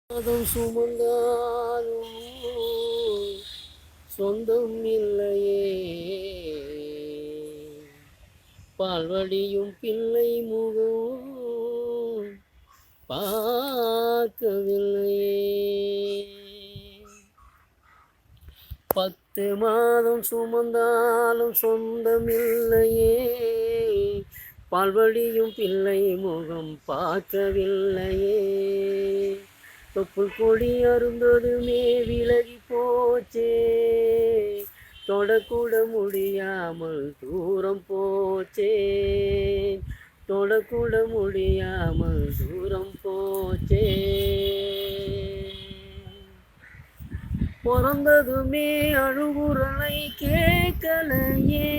மாதம் சுமந்தாலும் சொந்தம் இல்லையே, பால்வடியும் பிள்ளை முகம் பார்க்கவில்லையே. 10 மாதம் சுமந்தாலும் சொந்தம் இல்லையே, பால்வடியும் பிள்ளை முகம் பார்க்கவில்லையே. தொப்புள் கொடி அருந்ததுமே விலகி போச்சே, தொடக்கூட முடியாமல் தூரம் போச்சே, தொடக்கூட முடியாமல் தூரம் போச்சே. பிறந்ததுமே அழுகுரலை கேட்கலையே,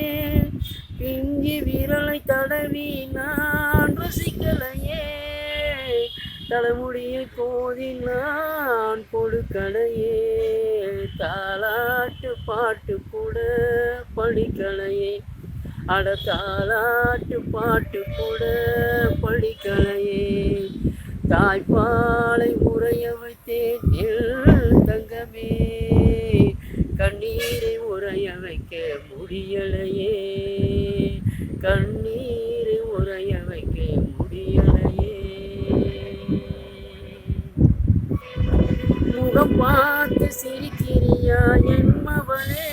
பிஞ்சி விரலை தடவி நான் ரசிக்கலையே, தலைமுடியை கோதி நான் கொடுக்கலையே, தாலாட்டு பாட்டு கூட படிக்கலையே, அட தாலாட்டு பாட்டு கூட படிக்கலையே. தாய்ப்பாலை உறைய வைத்தேன் என் தங்கமே, கண்ணீரை உறைய வைக்க முடியலையே, கண்ணீரை உறைய வைக்க முடியலையே. முகம் பார்த்து சிரிக்கிறியா என் மவளே,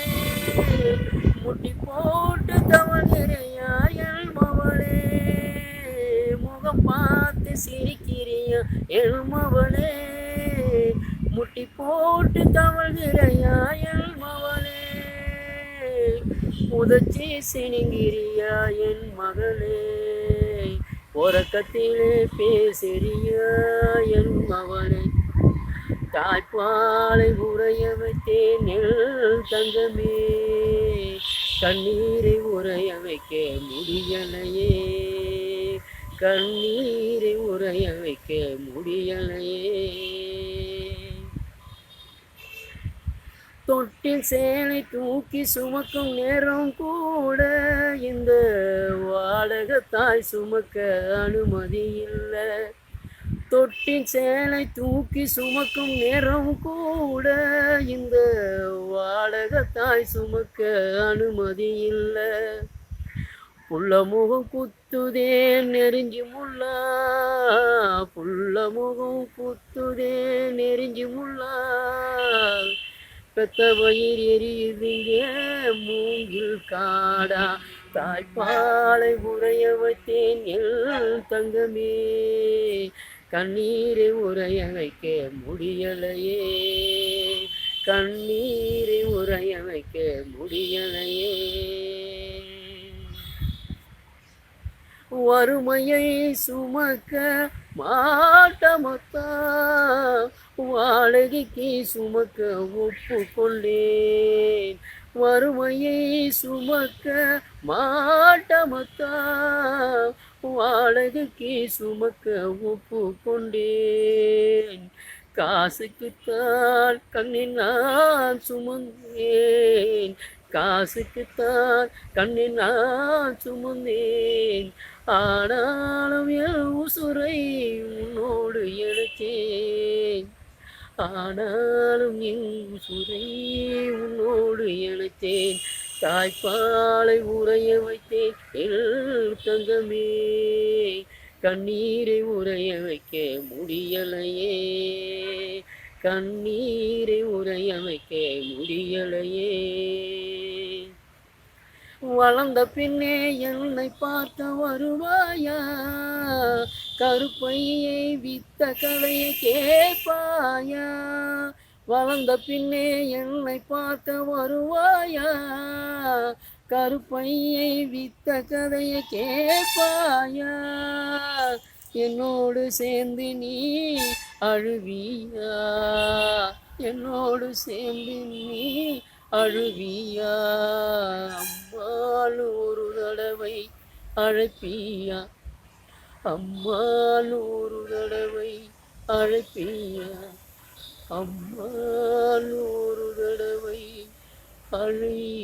முட்டி போட்டு தவழ்கிறியா என் மவளே, முகம் பார்த்து சிரிக்கிறியா என் மவளே, முட்டி போட்டு தவழ்கிறியா என் மவளே, உதச்சி சினிங்கிறியா என் மகளே, உறக்கத்திலே பேசுறியா என் மவளே. தாய்ப்பாலை உறைய வைத்தேன் என் தங்கமே, கண்ணீரை உறைய வைக்க முடியலையே, கண்ணீரை உறைய வைக்க முடியலையே. தொட்டில் சேலை தூக்கி சுமக்கும் நேரம் கூட இந்த வாடகத்தாய் சுமக்க அனுமதி இல்லை. தொட்டில் சேலை தூக்கி சுமக்கும் நேரம் கூட இந்த வாடகத்தாய் சுமக்க அனுமதி இல்லை. புள்ள முகம் குத்துதே நெருஞ்சி முள்ளா, புள்ள முகம் குத்துதே நெருஞ்சி முள்ளா, பெத்த வயிறு எரியுதுங்க மூங்கில் காடா. தாய்ப்பாலை உறைய வைத்தேன் என் தங்கமே, கண்ணீரை உறைய வைக்க முடியலையே, கண்ணீரை உறைய வைக்க முடியலையே. வறுமையை சுமக்க மாட்டமத்தா, வாடகைக்கு சுமக்க ஒப்புக்கொண்டேன், வறுமையை சுமக்க மாட்டமத்தா, வாடகைக்கு சுமக்க ஒப்புக்கொண்டேன். காசுக்குத்தான் கண்ணில் நான் சுமந்தேன், காசுக்குத்தான் கண்ணில் நான் சுமந்தேன், ஆனாலும் என் உசுரை உன்னோடு இணைத்தேன், ஆனாலும் என் உசுரை உன்னோடு இணைத்தேன். தாய்ப்பாலை உறைய வைத்தேன் என் தங்கமே, கண்ணீரை உறைய வைக்க முடியலையே, கண்ணீரை உறைய வைக்க முடியலையே. வளர்ந்த பின்னே என்னை பார்க்க வருவாயா, கருப்பையை வித்த கதையை கேட்பாயா, வளர்ந்த பின்னே என்னை பார்க்க வருவாயா, கருப்பையை வித்த கதையை கேட்பாயா, என்னோடு சேர்ந்து நீ அழுவியா, என்னோடு சேர்ந்து நீ அழுவியா, அம்மாள் ஒரு தடவை அழைப்பியா, அம்மாள் ஒரு தடவை அழைப்பியா, அம்மாள் ஒரு தடவை அழைப்பியா.